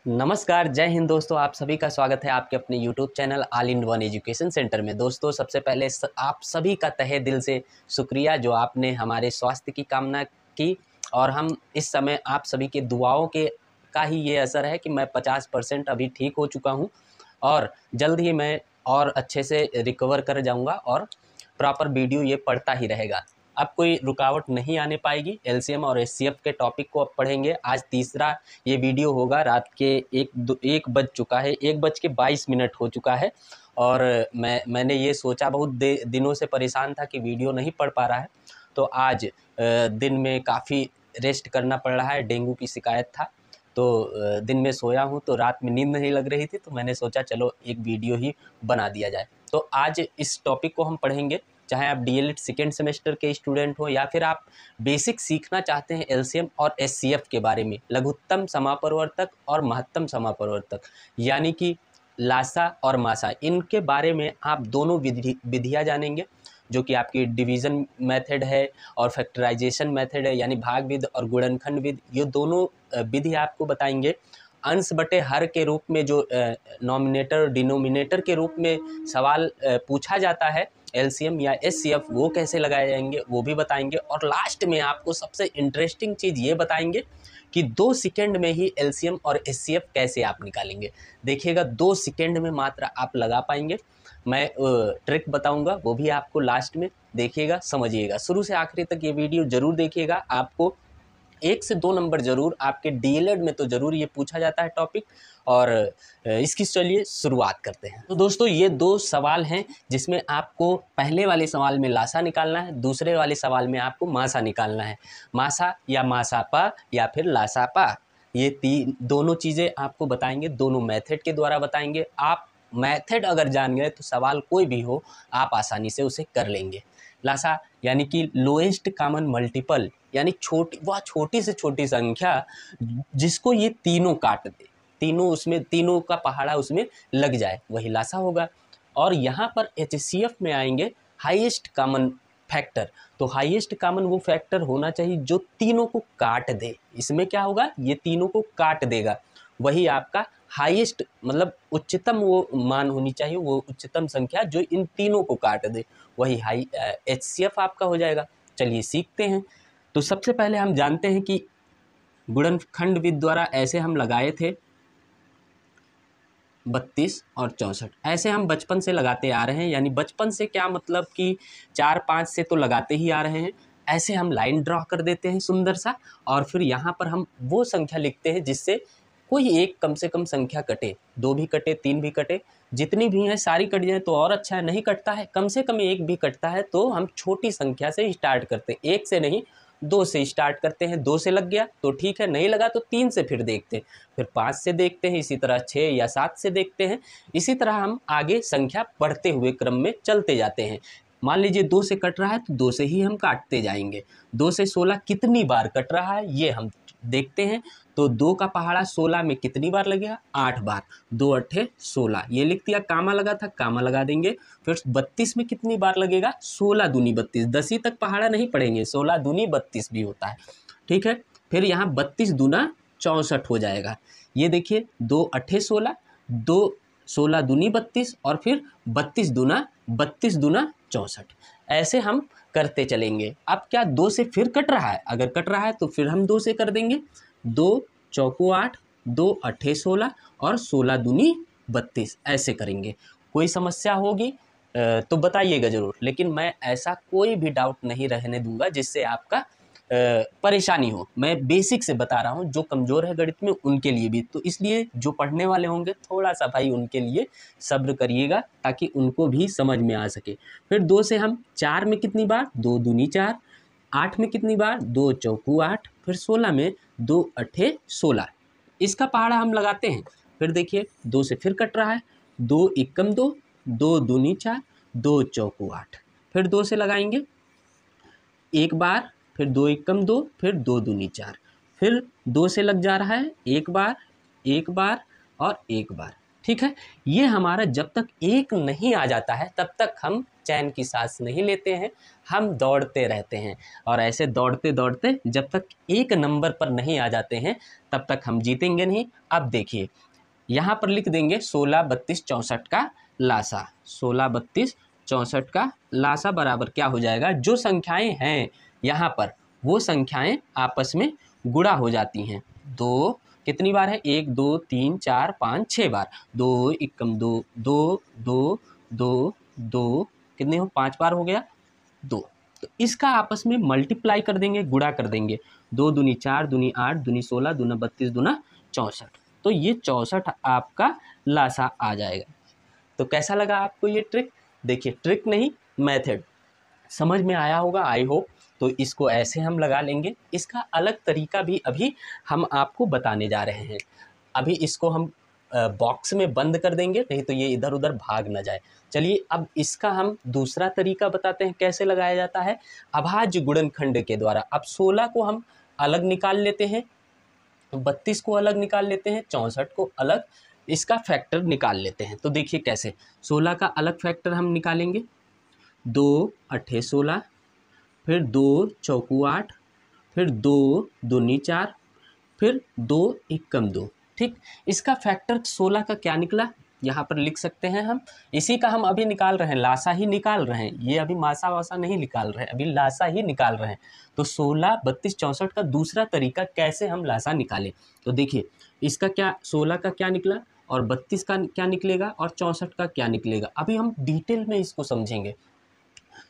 नमस्कार, जय हिंद दोस्तों। आप सभी का स्वागत है आपके अपने YouTube channel all in one education centre में। दोस्तों, सबसे पहले आप सभी का तहे दिल से शुक्रिया जो आपने हमारे स्वास्थ्य की कामना की। और हम इस समय आप सभी के दुआओं के का ही ये असर है कि मैं 50% अभी ठीक हो चुका हूँ और जल्द ही मैं और अच्छे से रिकवर कर जाऊँगा और प्रॉपर वीडियो ये पढ़ता ही रहेगा। अब कोई रुकावट नहीं आने पाएगी। एलसीएम और एचसीएफ के टॉपिक को अब पढ़ेंगे। आज तीसरा ये वीडियो होगा। रात के एक बज चुका है, 1:22 हो चुका है और मैंने ये सोचा, बहुत दिनों से परेशान था कि वीडियो नहीं पढ़ पा रहा है, तो आज दिन में काफ़ी रेस्ट करना पड़ रहा है। डेंगू की शिकायत था तो दिन में सोया हूँ तो रात में नींद नहीं लग रही थी, तो मैंने सोचा चलो एक वीडियो ही बना दिया जाए। तो आज इस टॉपिक को हम पढ़ेंगे। चाहे आप डीएलएड सेकेंड सेमेस्टर के स्टूडेंट हो या फिर आप बेसिक सीखना चाहते हैं एलसीएम और एचसीएफ के बारे में, लघुत्तम समापरिवर्तक और महत्तम समापरिवर्तक यानी कि लासा और मासा, इनके बारे में आप दोनों विधियाँ जानेंगे, जो कि आपकी डिवीज़न मेथड है और फैक्टराइजेशन मेथड है, यानी भाग विधि और गुणनखंड विधि। ये दोनों विधि आपको बताएंगे। अंश बटे हर के रूप में जो नॉमिनेटर डिनोमिनेटर के रूप में सवाल पूछा जाता है एलसीएम या एचसीएफ, वो कैसे लगाए जाएंगे वो भी बताएंगे। और लास्ट में आपको सबसे इंटरेस्टिंग चीज़ ये बताएंगे कि 2 सेकंड में ही एलसीएम और एचसीएफ कैसे आप निकालेंगे। देखिएगा, 2 सेकंड में मात्र आप लगा पाएंगे। मैं ट्रिक बताऊंगा, वो भी आपको लास्ट में देखिएगा, समझिएगा। शुरू से आखिरी तक ये वीडियो ज़रूर देखिएगा। आपको 1 से 2 नंबर ज़रूर आपके डीएलएड में तो ज़रूर ये पूछा जाता है टॉपिक। और इसकी चलिए शुरुआत करते हैं। तो दोस्तों, ये 2 सवाल हैं जिसमें आपको पहले वाले सवाल में लासा निकालना है, दूसरे वाले सवाल में आपको मासा निकालना है। मासा या मासापा या फिर लासापा, ये दोनों चीज़ें आपको बताएंगे, दोनों मेथड के द्वारा बताएंगे। आप मेथड अगर जान गए तो सवाल कोई भी हो आप आसानी से उसे कर लेंगे। लासा यानी कि लोएस्ट कॉमन मल्टीपल, यानी छोटी से छोटी संख्या जिसको ये तीनों काट दे, तीनों का पहाड़ा उसमें लग जाए, वही लासा होगा। और यहाँ पर एचसीएफ में आएंगे हाईएस्ट कॉमन फैक्टर। तो हाईएस्ट कॉमन वो फैक्टर होना चाहिए जो तीनों को काट दे। इसमें क्या होगा, ये तीनों को काट देगा, वही आपका हाईएस्ट मतलब उच्चतम वो मान होनी चाहिए, वो उच्चतम संख्या जो इन तीनों को काट दे, वही हाई एचसीएफ आपका हो जाएगा। चलिए सीखते हैं। तो सबसे पहले हम जानते हैं कि गुणनखंड विधि द्वारा ऐसे हम लगाए थे 32 और 64, ऐसे हम बचपन से लगाते आ रहे हैं। यानी बचपन से क्या मतलब कि 4-5 से तो लगाते ही आ रहे हैं। ऐसे हम लाइन ड्रॉ कर देते हैं सुंदर सा, और फिर यहाँ पर हम वो संख्या लिखते हैं जिससे कोई एक कम से कम संख्या कटे, 2 भी कटे, 3 भी कटे, जितनी भी हैं सारी कट जाए तो और अच्छा है। नहीं कटता है, कम से कम एक भी कटता है तो हम छोटी संख्या से स्टार्ट करते हैं, 1 से नहीं 2 से स्टार्ट करते हैं। 2 से लग गया तो ठीक है, नहीं लगा तो 3 से फिर देखते हैं, फिर 5 से देखते हैं, इसी तरह 6 या 7 से देखते हैं। इसी तरह हम आगे संख्या बढ़ते हुए क्रम में चलते जाते हैं। मान लीजिए 2 से कट रहा है तो 2 से ही हम काटते जाएंगे। 2 से 16 कितनी बार कट रहा है ये हम देखते हैं। तो 2 का पहाड़ा 16 में कितनी बार लगेगा, 8 बार। 2 अट्ठे 16, ये लिख दिया, कामा लगा था, कामा लगा देंगे। फिर 32 में कितनी बार लगेगा, 16 दूनी 32, 10 ही तक पहाड़ा नहीं पढ़ेंगे, 16 दूनी 32 भी होता है, ठीक है। फिर यहाँ 32 दूना 64 हो जाएगा। ये देखिए, 2 अट्ठे 16, 2 16 दूनी 32 और फिर 32 दूना 64। ऐसे हम करते चलेंगे। अब क्या 2 से फिर कट रहा है, अगर कट रहा है तो फिर हम 2 से कर देंगे। 2 चौको 8, 2 अट्ठे 16 और 16 दूनी 32, ऐसे करेंगे। कोई समस्या होगी तो बताइएगा ज़रूर, लेकिन मैं ऐसा कोई भी डाउट नहीं रहने दूंगा जिससे आपका परेशानी हो। मैं बेसिक से बता रहा हूँ, जो कमज़ोर है गणित में उनके लिए भी, तो इसलिए जो पढ़ने वाले होंगे थोड़ा सा भाई उनके लिए सब्र करिएगा ताकि उनको भी समझ में आ सके। फिर 2 से हम 4 में कितनी बार, 2 दूनी 4, 8 में कितनी बार, 2 चौकू 8, फिर 16 में 2 अट्ठे 16, इसका पहाड़ा हम लगाते हैं। फिर देखिए 2 से फिर कट रहा है, 2 एकम 2, 2 दूनी 4, 2 चौकू 8, फिर 2 से लगाएंगे एक बार, फिर 2 एकम 2, फिर 2 दूनी 4, फिर 2 से लग जा रहा है एक बार, एक बार और एक बार, ठीक है। ये हमारा जब तक 1 नहीं आ जाता है तब तक हम चैन की सांस नहीं लेते हैं, हम दौड़ते रहते हैं और ऐसे दौड़ते दौड़ते जब तक एक नंबर पर नहीं आ जाते हैं तब तक हम जीतेंगे नहीं। अब देखिए यहाँ पर लिख देंगे 16, 32, 64 का लासा। 16, 32, 64 का लासा बराबर क्या हो जाएगा, जो संख्याएं हैं यहाँ पर वो संख्याएं आपस में गुणा हो जाती हैं। दो कितनी बार है, 1, 2, 3, 4, 5, 6 बार। 2 एकम 2, 2, 2, 2, 2 कितने हो, 5 बार हो गया 2। तो इसका आपस में मल्टीप्लाई कर देंगे, गुणा कर देंगे। 2 दूनी 4, दूनी 8, दूनी 16, दूना 32, दूना 64। तो ये 64 आपका लासा आ जाएगा। तो कैसा लगा आपको ये ट्रिक? देखिए ट्रिक नहीं, मेथड समझ में आया होगा आई होप। तो इसको ऐसे हम लगा लेंगे। इसका अलग तरीका भी अभी हम आपको बताने जा रहे हैं। अभी इसको हम बॉक्स में बंद कर देंगे, नहीं तो ये इधर उधर भाग ना जाए। चलिए अब इसका हम दूसरा तरीका बताते हैं कैसे लगाया जाता है, अभाज्य गुणनखंड के द्वारा। अब 16 को हम अलग निकाल लेते हैं, 32 को अलग निकाल लेते हैं, 64 को अलग इसका फैक्टर निकाल लेते हैं। तो देखिए कैसे, 16 का अलग फैक्टर हम निकालेंगे। 2 अट्ठे 16, फिर 2 चौकू 8, फिर 2 दूनी 4, फिर 2 एकम 2। ठीक, इसका फैक्टर 16 का क्या निकला यहाँ पर लिख सकते हैं हम। इसी का हम अभी निकाल रहे हैं, लासा ही निकाल रहे हैं। ये अभी मासा वासा नहीं निकाल रहे हैं, अभी लासा ही निकाल रहे हैं। तो 16, 32, 64 का दूसरा तरीका कैसे हम लासा निकालें। तो देखिए इसका क्या, 16 का क्या निकला और 32 का क्या निकलेगा और 64 का क्या निकलेगा। अभी हम डिटेल में इसको समझेंगे।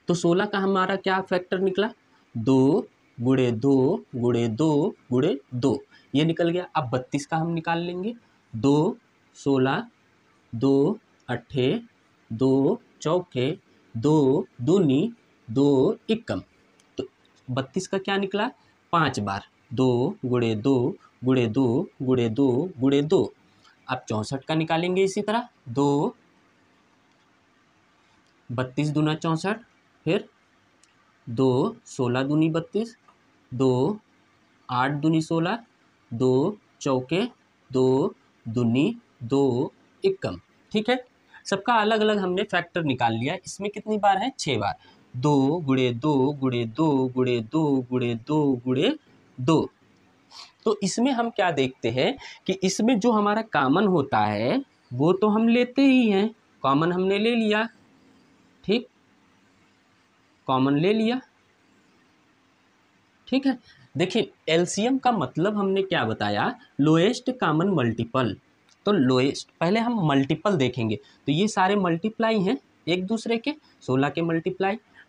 तो 16 का हमारा क्या फैक्टर निकला, 2 गुणे 2 गुणे 2 गुणे 2, ये निकल गया। अब 32 का हम निकाल लेंगे। 2 16, 2 अट्ठे, 2 चौके, 2 दूनी, 2 इक्कम। तो 32 का क्या निकला, 5 बार। 2 गुणे 2 गुणे 2 गुणे 2 गुणे 2। अब 64 का निकालेंगे इसी तरह। 2 32 दूना 64, फिर 2 16 दूनी 32, 2 8 दूनी 16, 2 चौके, 2 दूनी 2 इक्कम। ठीक है, सबका अलग अलग हमने फैक्टर निकाल लिया। इसमें कितनी बार है, 6 बार। 2 गुणे 2 गुणे 2 गुणे 2 गुणे 2 गुणे 2। तो इसमें हम क्या देखते हैं कि इसमें जो हमारा कॉमन होता है वो तो हम लेते ही हैं, कॉमन हमने ले लिया। ठीक, कॉमन ले लिया। ठीक है, देखिए एलसीएम का मतलब हमने क्या बताया, लोएस्ट कॉमन मल्टीपल। तो लोएस्ट, पहले हम मल्टीपल देखेंगे। तो ये सारे मल्टीप्लाई हैं एक दूसरे के, 16 के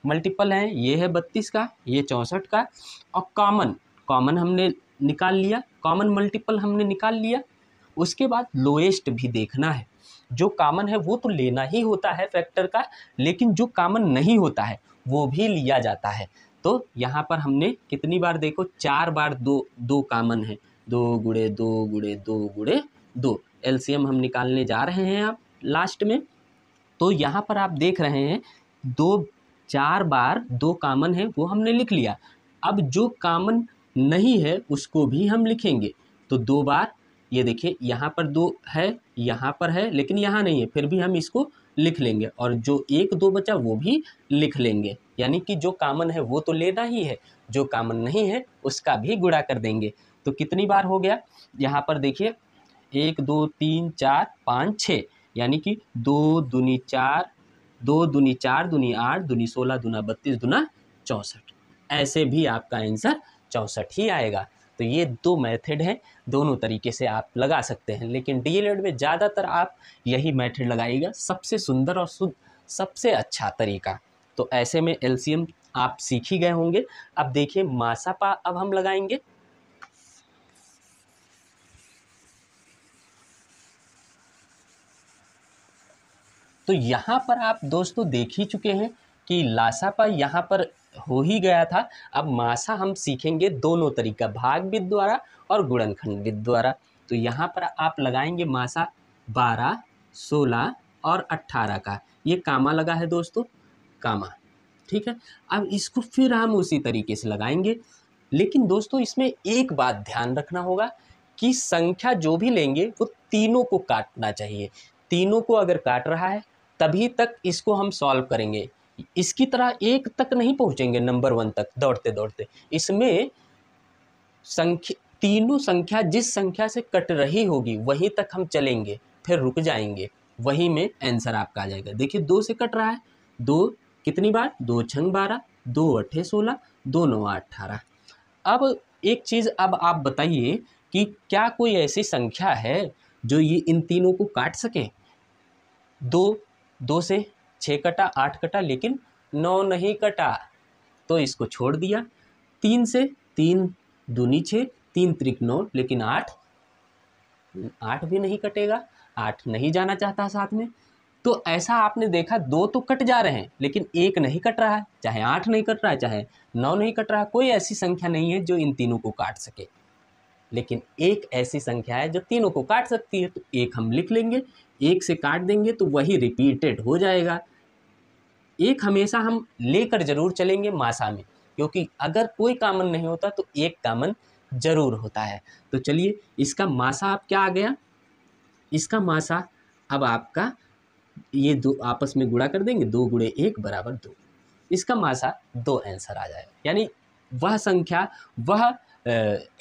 मल्टीपल हैं। ये है 32 का, ये 64 का। और कॉमन हमने निकाल लिया, कॉमन मल्टीपल हमने निकाल लिया। उसके बाद लोएस्ट भी देखना है। जो कॉमन है वो तो लेना ही होता है फैक्टर का, लेकिन जो कॉमन नहीं होता है वो भी लिया जाता है। तो यहाँ पर हमने कितनी बार, देखो 4 बार दो कॉमन है। 2 गुणे 2 गुणे 2 गुणे 2, एलसीएम हम निकालने जा रहे हैं अब लास्ट में। तो यहाँ पर आप देख रहे हैं 4 बार 2 कॉमन है वो हमने लिख लिया। अब जो कॉमन नहीं है उसको भी हम लिखेंगे। तो 2 बार, ये देखिए यहाँ पर 2 है, यहाँ पर है, लेकिन यहाँ नहीं है, फिर भी हम इसको लिख लेंगे। और जो 1 2 बचा वो भी लिख लेंगे। यानी कि जो कॉमन है वो तो लेना ही है, जो कॉमन नहीं है उसका भी गुणा कर देंगे। तो कितनी बार हो गया, यहाँ पर देखिए 1 2 3 4 5 6, यानी कि 2 दूनी 4, 2 दूनी 4 दूनी 8 दूनी 16 दूना 32 दूना 64। ऐसे भी आपका आंसर 64 ही आएगा। तो ये 2 मेथड हैं, दोनों तरीके से आप लगा सकते हैं। लेकिन डीएलएड में ज़्यादातर आप यही मेथड लगाइएगा, सबसे सुंदर और सबसे अच्छा तरीका। तो ऐसे में एलसीएम आप सीख ही गए होंगे। अब देखिए मासापा अब हम लगाएंगे। तो यहाँ पर आप दोस्तों देख ही चुके हैं कि लासापा यहाँ पर हो ही गया था। अब मासा हम सीखेंगे दोनों तरीका, भागविद द्वारा और गुणनखंडविद द्वारा। तो यहाँ पर आप लगाएंगे मासा 12, 16 और 18 का। ये कामा लगा है दोस्तों, कामा। ठीक है, अब इसको फिर हम उसी तरीके से लगाएंगे। लेकिन दोस्तों इसमें एक बात ध्यान रखना होगा कि संख्या जो भी लेंगे वो तीनों को काटना चाहिए। तीनों को अगर काट रहा है तभी तक इसको हम सॉल्व करेंगे। इसकी तरह एक तक नहीं पहुंचेंगे, नंबर 1 तक दौड़ते दौड़ते। इसमें संख्या, तीनों संख्या जिस संख्या से कट रही होगी वहीं तक हम चलेंगे, फिर रुक जाएंगे, वहीं में आंसर आपका आ जाएगा। देखिए 2 से कट रहा है, 2 कितनी बार, 2 छंग 12, 2 अट्ठे 16, 2 9 18। अब एक चीज़ अब आप बताइए कि क्या कोई ऐसी संख्या है जो ये इन तीनों को काट सके? 2 से 6 कटा, 8 कटा, लेकिन 9 नहीं कटा, तो इसको छोड़ दिया। 3 से 3 दूनी 6, 3 त्रिक 9, लेकिन 8 भी नहीं कटेगा, 8 नहीं जाना चाहता साथ में। तो ऐसा आपने देखा 2 तो कट जा रहे हैं लेकिन 1 नहीं कट रहा है, चाहे 8 नहीं कट रहा है, चाहे 9 नहीं कट रहा है। कोई ऐसी संख्या नहीं है जो इन तीनों को काट सके, लेकिन एक ऐसी संख्या है जो तीनों को काट सकती है। तो 1 हम लिख लेंगे, 1 से काट देंगे तो वही रिपीटेड हो जाएगा। 1 हमेशा हम लेकर जरूर चलेंगे मासा में, क्योंकि अगर कोई कॉमन नहीं होता तो 1 कॉमन जरूर होता है। तो चलिए इसका मासा अब क्या आ गया, इसका मासा अब आपका ये 2 आपस में गुणा कर देंगे, 2 गुणे 1 बराबर 2। इसका मासा 2 आंसर आ जाएगा। यानी वह संख्या, वह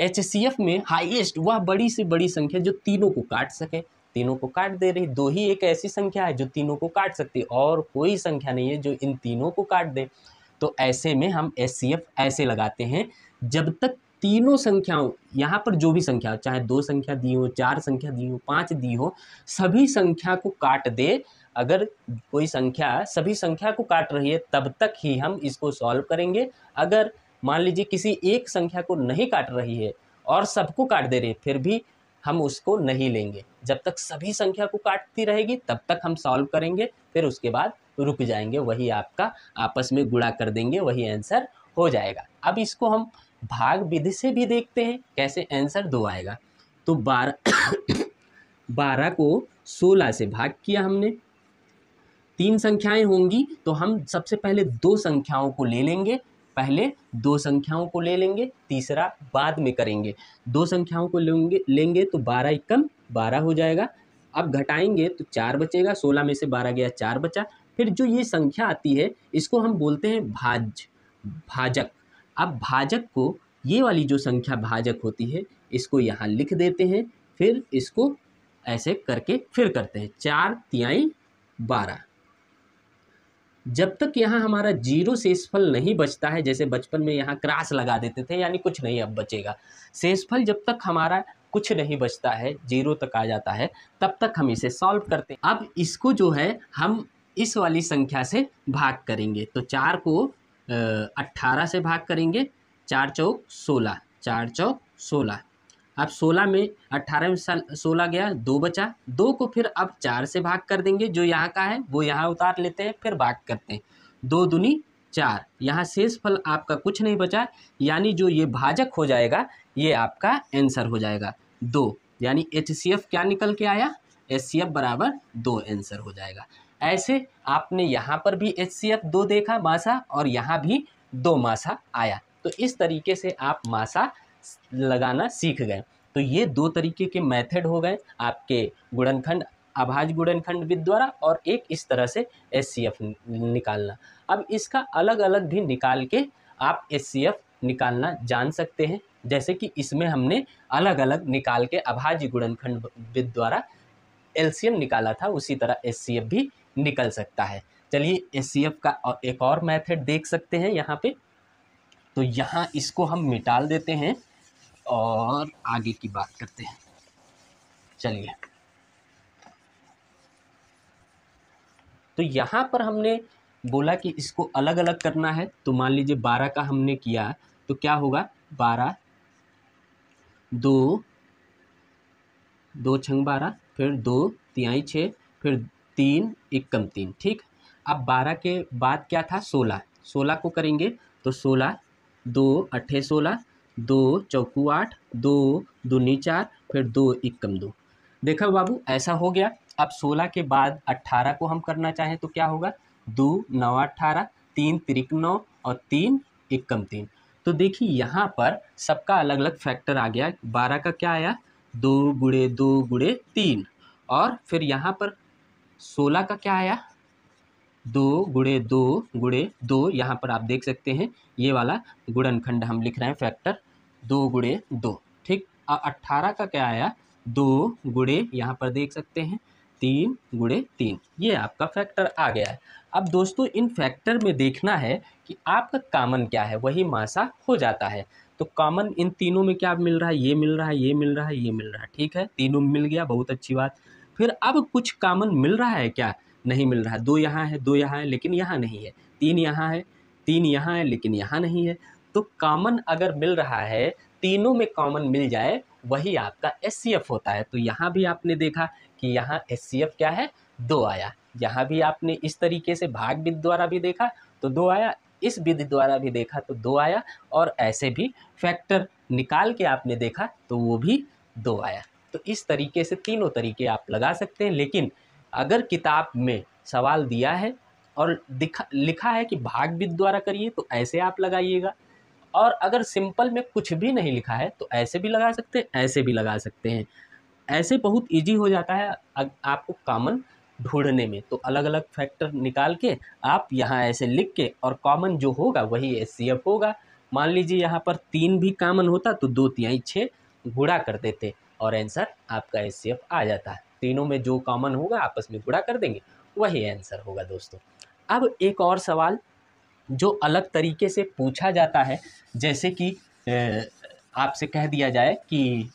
HCF में हाईएस्ट, वह बड़ी से बड़ी संख्या जो तीनों को काट सके, तीनों को काट दे रही। 2 ही एक ऐसी संख्या है जो तीनों को काट सकती है, और कोई संख्या नहीं है जो इन तीनों को काट दे। तो ऐसे में हम HCF ऐसे लगाते हैं, जब तक तीनों संख्याओं, यहाँ पर जो भी संख्या हो, चाहे 2 संख्या दी हो, 4 संख्या दी हो, 5 दी हो, सभी संख्या को काट दे। अगर कोई संख्या सभी संख्या को काट रही है तब तक ही हम इसको सॉल्व करेंगे। अगर मान लीजिए किसी एक संख्या को नहीं काट रही है और सबको काट दे रही है, फिर भी हम उसको नहीं लेंगे। जब तक सभी संख्या को काटती रहेगी तब तक हम सॉल्व करेंगे, फिर उसके बाद रुक जाएंगे, वही आपका आपस में गुणा कर देंगे, वही आंसर हो जाएगा। अब इसको हम भाग विधि से भी देखते हैं कैसे आंसर 2 आएगा। तो 12 को 16 से भाग किया हमने, 3 संख्याएं होंगी तो हम सबसे पहले 2 संख्याओं को ले लेंगे, पहले 2 संख्याओं को ले लेंगे, तीसरा बाद में करेंगे। 2 संख्याओं को लेंगे तो 12 एकम 12 हो जाएगा। अब घटाएंगे तो 4 बचेगा, 16 में से 12 गया, 4 बचा। फिर जो ये संख्या आती है इसको हम बोलते हैं भाजक। अब भाजक को, ये वाली जो संख्या भाजक होती है, इसको यहाँ लिख देते हैं, फिर इसको ऐसे करके फिर करते हैं, 4 तिहाई 12। जब तक यहाँ हमारा 0 शेषफल नहीं बचता है, जैसे बचपन में यहाँ क्रॉस लगा देते थे, यानी कुछ नहीं अब बचेगा, शेषफल जब तक हमारा कुछ नहीं बचता है, 0 तक आ जाता है, तब तक हम इसे सॉल्व करते हैं। अब इसको जो है हम इस वाली संख्या से भाग करेंगे, तो 4 को 18 से भाग करेंगे, 4 चौक 16, 4 चौक 16। अब 16 में 18 में 16 गया, 2 बचा, 2 को फिर अब 4 से भाग कर देंगे, जो यहाँ का है वो यहाँ उतार लेते हैं, फिर भाग करते हैं, 2 दूनी 4। यहाँ शेष फल आपका कुछ नहीं बचा, यानी जो ये भाजक हो जाएगा ये आपका आंसर हो जाएगा 2। यानी HCF क्या निकल के आया, HCF बराबर 2 आंसर हो जाएगा। ऐसे आपने यहाँ पर भी HCF 2 देखा मासा, और यहाँ भी 2 मासा आया। तो इस तरीके से आप मासा लगाना सीख गए। तो ये 2 तरीके के मेथड हो गए आपके गुणनखंड, अभाज्य गुणनखंड विधि द्वारा, और एक इस तरह से HCF निकालना। अब इसका अलग अलग भी निकाल के आप HCF निकालना जान सकते हैं, जैसे कि इसमें हमने अलग अलग निकाल के अभाज्य गुणनखंड विधि द्वारा LCM निकाला था, उसी तरह HCF भी निकल सकता है। चलिए HCF का एक और मेथड देख सकते हैं यहाँ पे। तो यहाँ इसको हम मिटाल देते हैं और आगे की बात करते हैं। चलिए, तो यहाँ पर हमने बोला कि इसको अलग अलग करना है। तो मान लीजिए 12 का हमने किया तो क्या होगा, 12 2 2 छंग 12, फिर 2 तिहाई 6, फिर 3 एकम 3। ठीक, अब 12 के बाद क्या था, 16, 16 को करेंगे तो 16 2 अट्ठे 16, 2 चौकू 8, 2 दूनी 4, फिर 2 एकम 2। देखा बाबू, ऐसा हो गया। अब 16 के बाद 18 को हम करना चाहें तो क्या होगा, 2 9 18, 3 त्रिक 9 और 3 एकम 3। तो देखिए यहाँ पर सबका अलग अलग फैक्टर आ गया। 12 का क्या आया, 2 गुणे 2 गुणे 3, और फिर यहाँ पर 16 का क्या आया, 2 यहाँ पर आप देख सकते हैं ये वाला गुणनखंड हम लिख रहे हैं फैक्टर 2 × 2, ठीक। 18 का क्या आया 2 गुणे यहाँ पर देख सकते हैं 3 × 3, ये आपका फैक्टर आ गया है। अब दोस्तों इन फैक्टर में देखना है कि आपका कॉमन क्या है, वही मासा हो जाता है। तो कॉमन इन तीनों में क्या मिल रहा है, ये मिल रहा है, ये मिल रहा है, ये मिल रहा है, ठीक है, तीनों मिल गया, बहुत अच्छी बात। फिर अब कुछ कॉमन मिल रहा है क्या, नहीं मिल रहा है। 2 यहाँ है, 2 यहाँ है, लेकिन यहाँ नहीं है। 3 यहाँ है, 3 यहाँ है, लेकिन यहाँ नहीं है। तो कॉमन अगर मिल रहा है, तीनों में कॉमन मिल जाए, वही आपका HCF होता है। तो यहाँ भी आपने देखा कि यहाँ HCF क्या है 2 आया। यहाँ भी आपने इस तरीके से भाग विधि द्वारा भी देखा तो 2 आया, इस विधि द्वारा भी देखा तो 2 आया, और ऐसे भी फैक्टर निकाल के आपने देखा तो वो भी 2 आया। तो इस तरीके से तीनों तरीके आप लगा सकते हैं। लेकिन अगर किताब में सवाल दिया है और लिखा है कि भाग विधि द्वारा करिए तो ऐसे आप लगाइएगा, और अगर सिंपल में कुछ भी नहीं लिखा है तो ऐसे भी लगा सकते हैं, ऐसे भी लगा सकते हैं। ऐसे बहुत इजी हो जाता है आपको कॉमन ढूंढने में। तो अलग अलग फैक्टर निकाल के आप यहाँ ऐसे लिख के, और कॉमन जो होगा वही HCF होगा। मान लीजिए यहाँ पर 3 भी कॉमन होता तो 2 × 6 गुणा कर देते और आंसर आपका HCF आ जाता है। तीनों में जो कॉमन होगा आपस में गुणा कर देंगे, वही आंसर होगा दोस्तों। अब एक और सवाल जो अलग तरीके से पूछा जाता है, जैसे कि आपसे कह दिया जाए कि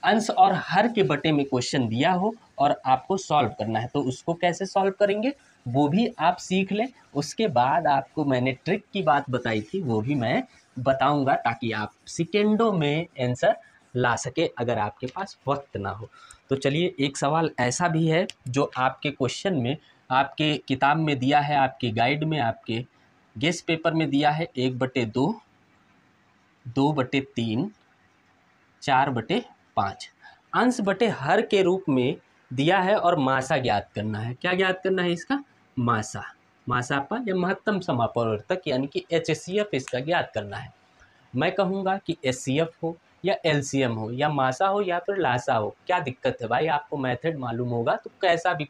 अंश और हर के बटे में क्वेश्चन दिया हो और आपको सॉल्व करना है, तो उसको कैसे सॉल्व करेंगे वो भी आप सीख लें। उसके बाद आपको मैंने ट्रिक की बात बताई थी, वो भी मैं बताऊंगा, ताकि आप सेकेंडों में आंसर ला सके अगर आपके पास वक्त ना हो। तो चलिए, एक सवाल ऐसा भी है जो आपके क्वेश्चन में, आपके किताब में दिया है, आपके गाइड में, आपके गेस्ट पेपर में दिया है 1/2, 2/3, 4/5 अंश बटे हर के रूप में दिया है और मासा ज्ञात करना है। क्या ज्ञात करना है इसका, मासा, मासापा या महत्तम समापवर्तक यानी कि HCF इसका ज्ञात करना है। मैं कहूँगा कि HCF हो या LCM हो या मासा हो या फिर लासा हो, क्या दिक्कत है भाई, आपको मेथड मालूम होगा तो कैसा भी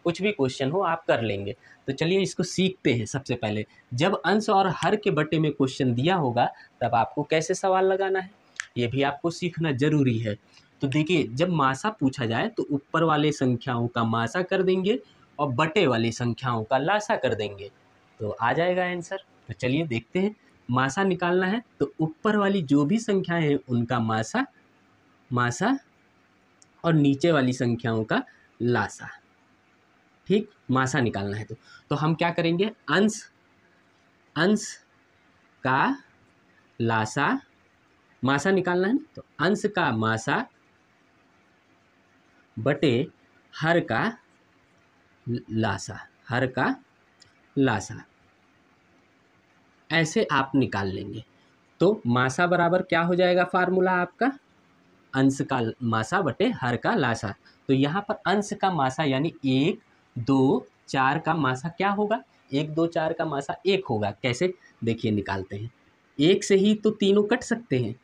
कुछ भी क्वेश्चन हो आप कर लेंगे। तो चलिए इसको सीखते हैं। सबसे पहले जब अंश और हर के बटे में क्वेश्चन दिया होगा तब आपको कैसे सवाल लगाना है, ये भी आपको सीखना जरूरी है। तो देखिए, जब मासा पूछा जाए तो ऊपर वाले संख्याओं का मासा कर देंगे और बटे वाली संख्याओं का लासा कर देंगे, तो आ जाएगा आंसर। तो चलिए देखते हैं। मासा निकालना है तो ऊपर वाली जो भी संख्याएं हैं उनका मासा और नीचे वाली संख्याओं का लासा, ठीक। मासा निकालना है तो हम क्या करेंगे, अंश का लासा, मासा निकालना है ना, तो अंश का मासा बटे हर का लासा, हर का लासा, ऐसे आप निकाल लेंगे। तो मासा बराबर क्या हो जाएगा, फार्मूला आपका अंश का मासा बटे हर का लासा। तो यहाँ पर अंश का मासा यानी 1, 2, 4 का मासा क्या होगा, 1, 2, 4 का मासा 1 होगा। कैसे, देखिए निकालते हैं। 1 से ही तो तीनों कट सकते हैं,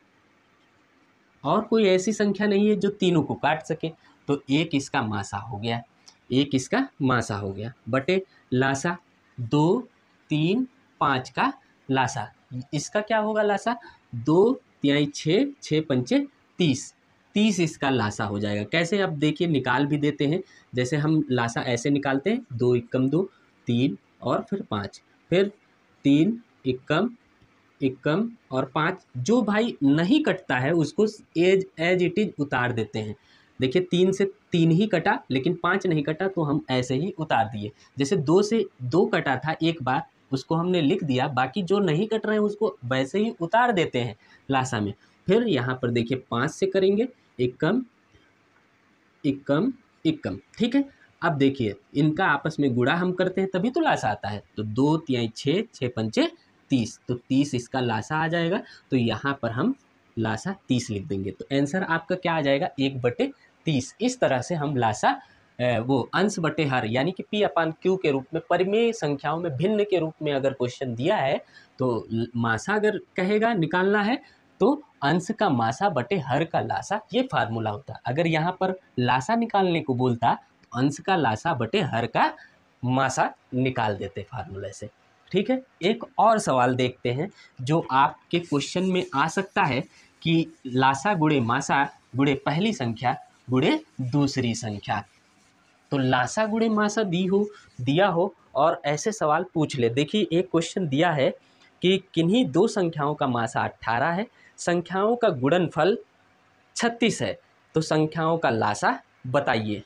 और कोई ऐसी संख्या नहीं है जो तीनों को काट सके। तो 1 इसका मासा हो गया, 1 इसका मासा हो गया, बटे लासा 2, 3, 5 का लासा, इसका क्या होगा लासा, 2, 3, 6, 6 पंचे 30, 30 इसका लासा हो जाएगा। कैसे, अब देखिए निकाल भी देते हैं। जैसे हम लासा ऐसे निकालते हैं, 2 एकम 2, 3 और फिर 5, फिर 3 एकम और 5, जो भाई नहीं कटता है उसको एज इट इज उतार देते हैं। देखिए 3 से 3 ही कटा, लेकिन 5 नहीं कटा, तो हम ऐसे ही उतार दिए। जैसे 2 से 2 कटा था एक बार, उसको हमने लिख दिया, बाकी जो नहीं कट रहे हैं उसको वैसे ही उतार देते हैं लासा में। फिर यहाँ पर देखिए 5 से करेंगे, एकम, ठीक है। अब देखिए इनका आपस में गुणा हम करते हैं तभी तो लासा आता है। तो 2, 3, 6, 6 पंचे 30, तो 30 इसका लासा आ जाएगा। तो यहाँ पर हम लासा 30 लिख देंगे, तो आंसर आपका क्या आ जाएगा, 1/30। इस तरह से हम लासा वो अंश बटे हर यानी कि P/Q के रूप में, परिमेय संख्याओं में भिन्न के रूप में अगर क्वेश्चन दिया है तो मासा अगर कहेगा निकालना है तो अंश का मासा बटे हर का लासा, ये फार्मूला होता। अगर यहाँ पर लासा निकालने को बोलता तो अंश का लासा बटे हर का मासा निकाल देते फार्मूले से। ठीक है, एक और सवाल देखते हैं जो आपके क्वेश्चन में आ सकता है कि लासा गुणे मासा गुणे पहली संख्या गुणे दूसरी संख्या। तो लासा गुणे मासा दिया हो और ऐसे सवाल पूछ ले। देखिए एक क्वेश्चन दिया है कि किन्हीं दो संख्याओं का मासा 18 है, संख्याओं का गुणनफल 36 है, तो संख्याओं का लासा बताइए।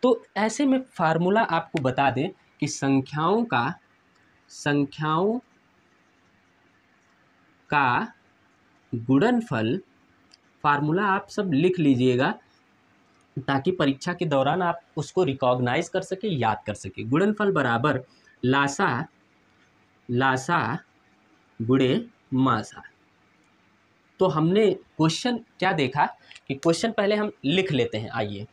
तो ऐसे में फार्मूला आपको बता दें कि संख्याओं का गुणनफल, फार्मूला आप सब लिख लीजिएगा ताकि परीक्षा के दौरान आप उसको रिकॉग्नाइज कर सके, याद कर सके। गुणनफल बराबर लासा गुणे मासा। तो हमने क्वेश्चन क्या देखा कि क्वेश्चन पहले हम लिख लेते हैं, आइए।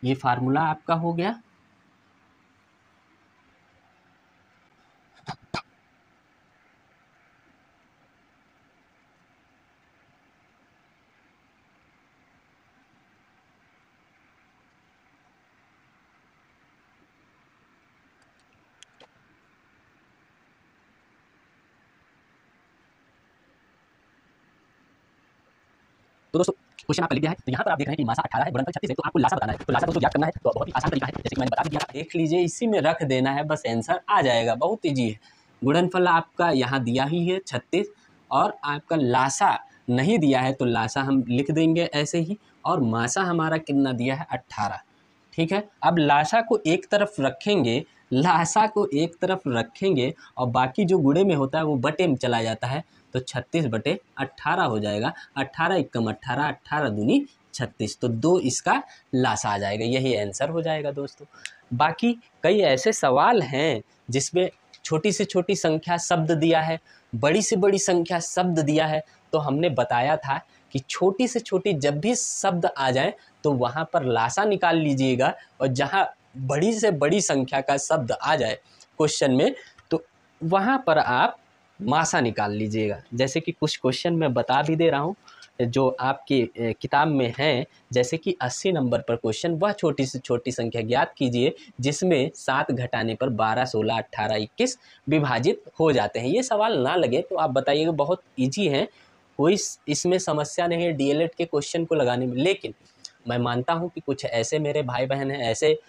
ये फार्मूला आपका हो गया। तो दोस्तों क्वेश्चन आपका लिख दिया है। तो यहाँ पर आप देख रहे हैं कि मासा 18 है, गुणनफल 36 है, तो आपको लासा बताना है। तो लासा दोस्तों ज्ञात करना है तो बहुत ही आसान तरीका है, जैसे कि मैंने बता दिया था। देख लीजिए, इसी में रख देना है, बस आंसर आ जाएगा, बहुत ईजी है। गुणनफल आपका यहाँ दिया ही है 36, और आपका लासा नहीं दिया है तो लासा हम लिख देंगे ऐसे ही, और मासा हमारा कितना दिया है 18। ठीक है, अब लासा को एक तरफ रखेंगे, और बाकी जो गुणे में होता है वो बटे में चला जाता है, तो 36/18 हो जाएगा। 18 एकम 18, 18 दूनी 36, तो 2 इसका लासा आ जाएगा। यही आंसर हो जाएगा दोस्तों। बाकी कई ऐसे सवाल हैं जिसमें छोटी से छोटी संख्या शब्द दिया है, बड़ी से बड़ी संख्या शब्द दिया है। तो हमने बताया था कि छोटी से छोटी जब भी शब्द आ जाए तो वहाँ पर लासा निकाल लीजिएगा, और जहाँ बड़ी से बड़ी संख्या का शब्द आ जाए क्वेश्चन में तो वहाँ पर आप मासा निकाल लीजिएगा। जैसे कि कुछ क्वेश्चन मैं बता भी दे रहा हूँ जो आपकी किताब में है। जैसे कि 80 नंबर पर क्वेश्चन, वह छोटी से छोटी संख्या ज्ञात कीजिए जिसमें 7 घटाने पर 12, 16, 18, 21 विभाजित हो जाते हैं। ये सवाल ना लगे तो आप बताइएगा, बहुत ईजी है, कोई इसमें समस्या नहीं है डीएलएड के क्वेश्चन को लगाने में। लेकिन मैं मानता हूँ कि कुछ ऐसे मेरे भाई बहन हैं, ऐसे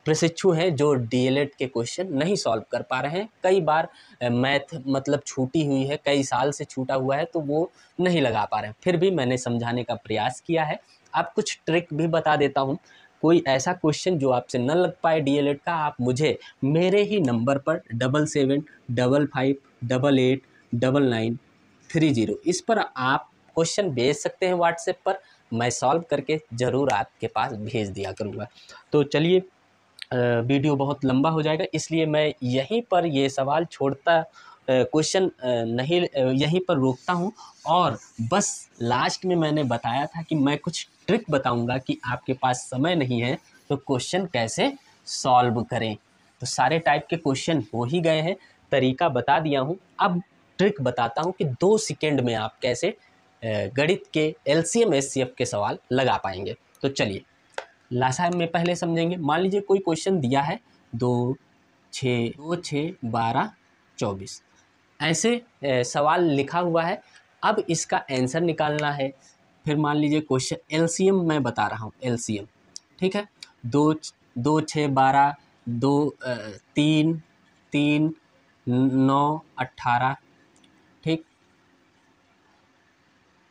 प्रशिक्षु हैं जो डीएलएड के क्वेश्चन नहीं सॉल्व कर पा रहे हैं। कई बार मैथ मतलब छूटी हुई है, कई साल से छूटा हुआ है, तो वो नहीं लगा पा रहे हैं। फिर भी मैंने समझाने का प्रयास किया है। अब कुछ ट्रिक भी बता देता हूँ। कोई ऐसा क्वेश्चन जो आपसे न लग पाए डीएलएड का, आप मुझे मेरे ही नंबर पर 7755889930 इस पर आप क्वेश्चन भेज सकते हैं व्हाट्सएप पर। मैं सॉल्व करके ज़रूर आपके पास भेज दिया करूँगा। तो चलिए, वीडियो बहुत लंबा हो जाएगा, इसलिए मैं यहीं पर ये सवाल छोड़ता, क्वेश्चन नहीं, यहीं पर रोकता हूँ। और बस लास्ट में मैंने बताया था कि मैं कुछ ट्रिक बताऊंगा कि आपके पास समय नहीं है तो क्वेश्चन कैसे सॉल्व करें। तो सारे टाइप के क्वेश्चन हो ही गए हैं, तरीका बता दिया हूँ। अब ट्रिक बताता हूँ कि 2 सेकेंड में आप कैसे गणित के एलसीएम एचसीएफ के सवाल लगा पाएंगे। तो चलिए लासा में पहले समझेंगे। मान लीजिए कोई क्वेश्चन दिया है 2, 6, 12, 24, ऐसे सवाल लिखा हुआ है। अब इसका आंसर निकालना है। फिर मान लीजिए क्वेश्चन एलसीएम मैं बता रहा हूँ, एलसीएम। ठीक है, 2, 2, 6, 12, 2, 3, 3, 9, 18, ठीक,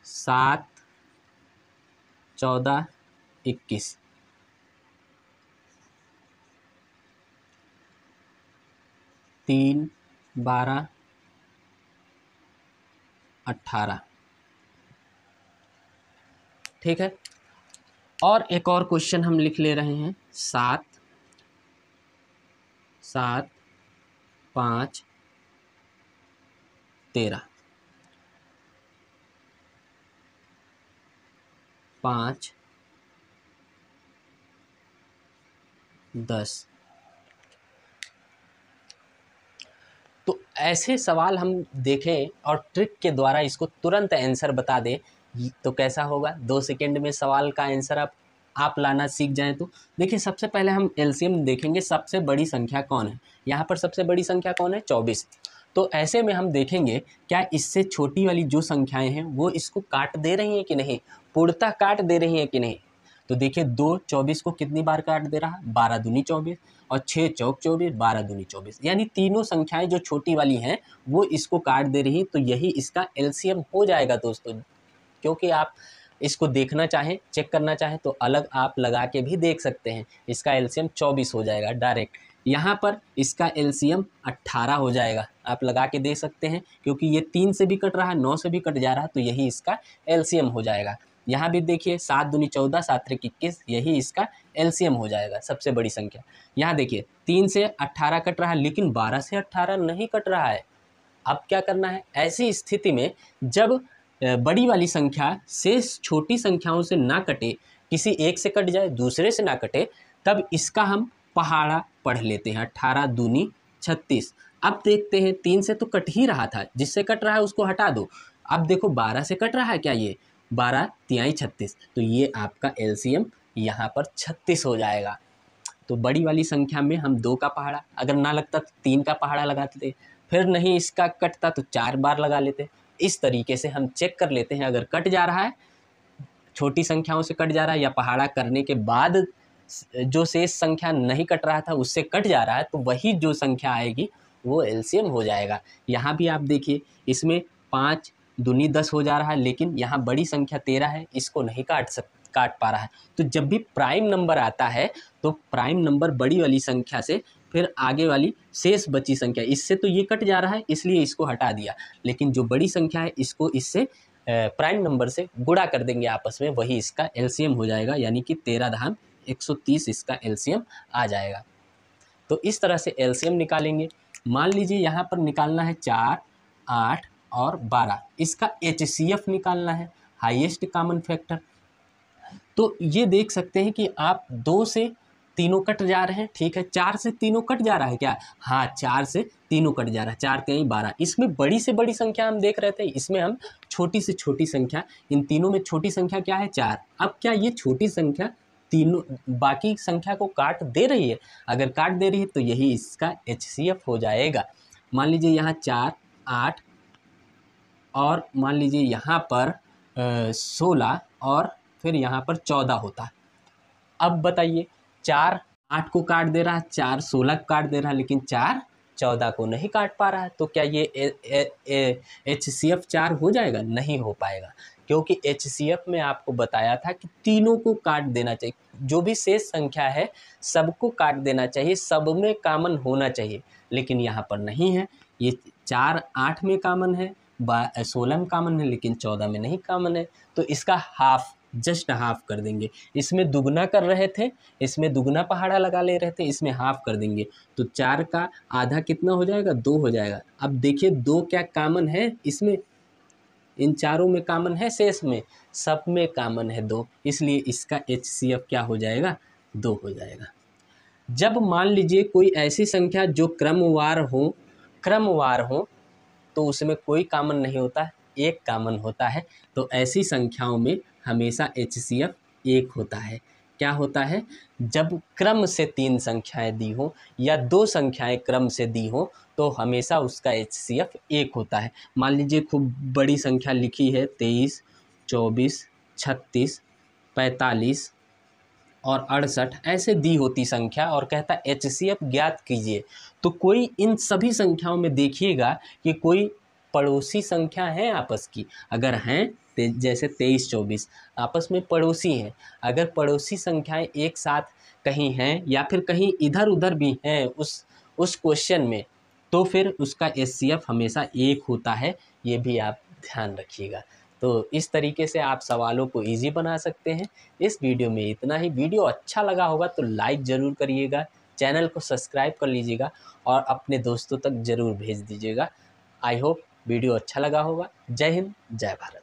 7, 14, 21, 3, 12, 18, ठीक है। और एक और क्वेश्चन हम लिख ले रहे हैं, 7, 7, 5, 13, 5, 10। तो ऐसे सवाल हम देखें और ट्रिक के द्वारा इसको तुरंत आंसर बता दें, तो कैसा होगा, 2 सेकेंड में सवाल का आंसर आप लाना सीख जाएं। तो देखिए सबसे पहले हम एलसीएम देखेंगे, सबसे बड़ी संख्या कौन है। यहाँ पर सबसे बड़ी संख्या कौन है, 24। तो ऐसे में हम देखेंगे क्या इससे छोटी वाली जो संख्याएं हैं वो इसको काट दे रही हैं कि नहीं, पूर्णतः काट दे रही हैं कि नहीं। तो देखिए 2 24 को कितनी बार काट दे रहा है, 12 दूनी 24 और 6 चौक 24, 12 दूनी 24, यानी तीनों संख्याएं जो छोटी वाली हैं वो इसको काट दे रही, तो यही इसका एलसीएम हो जाएगा दोस्तों। क्योंकि आप इसको देखना चाहें, चेक करना चाहें तो अलग आप लगा के भी देख सकते हैं। इसका एलसीएम 24 हो जाएगा डायरेक्ट। यहाँ पर इसका एलसीएम 18 हो जाएगा, आप लगा के देख सकते हैं, क्योंकि ये 3 से भी कट रहा है, 9 से भी कट जा रहा है, तो यही इसका एलसीएम हो जाएगा। यहाँ भी देखिए 7 दूनी 14, 7 त्रिक 21, यही इसका एलसीएम हो जाएगा, सबसे बड़ी संख्या। यहाँ देखिए 3 से 18 कट रहा है, लेकिन 12 से 18 नहीं कट रहा है। अब क्या करना है, ऐसी स्थिति में जब बड़ी वाली संख्या से छोटी संख्याओं से ना कटे, किसी एक से कट जाए, दूसरे से ना कटे, तब इसका हम पहाड़ा पढ़ लेते हैं। 18 दूनी 36। अब देखते हैं 3 से तो कट ही रहा था, जिससे कट रहा है उसको हटा दो। अब देखो 12 से कट रहा है क्या, ये 12 तिहाई 36, तो ये आपका एलसीएम यहाँ पर 36 हो जाएगा। तो बड़ी वाली संख्या में हम 2 का पहाड़ा, अगर ना लगता तो 3 का पहाड़ा लगाते थे, फिर नहीं इसका कटता तो 4 बार लगा लेते। इस तरीके से हम चेक कर लेते हैं, अगर कट जा रहा है, छोटी संख्याओं से कट जा रहा है, या पहाड़ा करने के बाद जो शेष संख्या नहीं कट रहा था उससे कट जा रहा है, तो वही जो संख्या आएगी वो एलसीएम हो जाएगा। यहाँ भी आप देखिए, इसमें 5 दूनी 10 हो जा रहा है, लेकिन यहाँ बड़ी संख्या 13 है, इसको नहीं काट पा रहा है। तो जब भी प्राइम नंबर आता है तो प्राइम नंबर बड़ी वाली संख्या से फिर आगे वाली शेष बची संख्या, इससे तो ये कट जा रहा है इसलिए इसको हटा दिया, लेकिन जो बड़ी संख्या है इसको इससे प्राइम नंबर से गुणा कर देंगे आपस में, वही इसका एलसीएम हो जाएगा, यानी कि 13 धाम 130 इसका एलसीएम आ जाएगा। तो इस तरह से एलसीएम निकालेंगे। मान लीजिए यहाँ पर निकालना है 4, 8 और 12, इसका एचसीएफ निकालना है, हाईएस्ट कॉमन फैक्टर। तो ये देख सकते हैं कि आप 2 से तीनों कट जा रहे हैं, ठीक है। 4 से तीनों कट जा रहा है क्या, हाँ 4 से तीनों कट जा रहा है, 4 3 12। इसमें बड़ी से बड़ी संख्या हम देख रहे थे, इसमें हम छोटी से छोटी संख्या, इन तीनों में छोटी संख्या क्या है, 4। अब क्या ये छोटी संख्या तीनों बाकी संख्या को काट दे रही है, अगर काट दे रही है तो यही इसका एचसीएफ हो जाएगा। मान लीजिए यहाँ 4, 8 और मान लीजिए यहाँ पर 16 और फिर यहाँ पर 14 होता है। अब बताइए 4 8 को काट दे रहा है, 4 16 को काट दे रहा है, लेकिन 4 14 को नहीं काट पा रहा है, तो क्या ये एचसीएफ 4 हो जाएगा, नहीं हो पाएगा। क्योंकि एचसीएफ में आपको बताया था कि तीनों को काट देना चाहिए, जो भी शेष संख्या है सबको काट देना चाहिए, सब में कॉमन होना चाहिए, लेकिन यहाँ पर नहीं है। ये 4 8 में कॉमन है, 16 में कॉमन है, लेकिन 14 में नहीं कॉमन है, तो इसका हाफ, जस्ट हाफ कर देंगे। इसमें दुगना कर रहे थे, इसमें दुगना पहाड़ा लगा ले रहे थे, इसमें हाफ कर देंगे, तो 4 का आधा कितना हो जाएगा, 2 हो जाएगा। अब देखिए 2 क्या कॉमन है इसमें, इन चारों में कॉमन है, शेष में सब में कॉमन है 2, इसलिए इसका एचसीएफ क्या हो जाएगा, 2 हो जाएगा। जब मान लीजिए कोई ऐसी संख्या जो क्रमवार हो तो उसमें कोई कॉमन नहीं होता, एक कॉमन होता है, तो ऐसी संख्याओं में हमेशा एचसीएफ 1 होता है। क्या होता है, जब क्रम से 3 संख्याएं दी हो या 2 संख्याएं क्रम से दी हो तो हमेशा उसका एचसीएफ 1 होता है। मान लीजिए खूब बड़ी संख्या लिखी है 23, 24, 36, 45 और 68, ऐसे दी होती संख्या, और कहता एचसीएफ ज्ञात कीजिए, तो कोई इन सभी संख्याओं में देखिएगा कि कोई पड़ोसी संख्या है आपस की, अगर हैं जैसे 23 24 आपस में पड़ोसी हैं, अगर पड़ोसी संख्याएं एक साथ कहीं हैं या फिर कहीं इधर उधर भी हैं उस क्वेश्चन में, तो फिर उसका एचसीएफ हमेशा 1 होता है, ये भी आप ध्यान रखिएगा। तो इस तरीके से आप सवालों को इजी बना सकते हैं। इस वीडियो में इतना ही। वीडियो अच्छा लगा होगा तो लाइक ज़रूर करिएगा, चैनल को सब्सक्राइब कर लीजिएगा और अपने दोस्तों तक ज़रूर भेज दीजिएगा। आई होप वीडियो अच्छा लगा होगा। जय हिंद, जय भारत।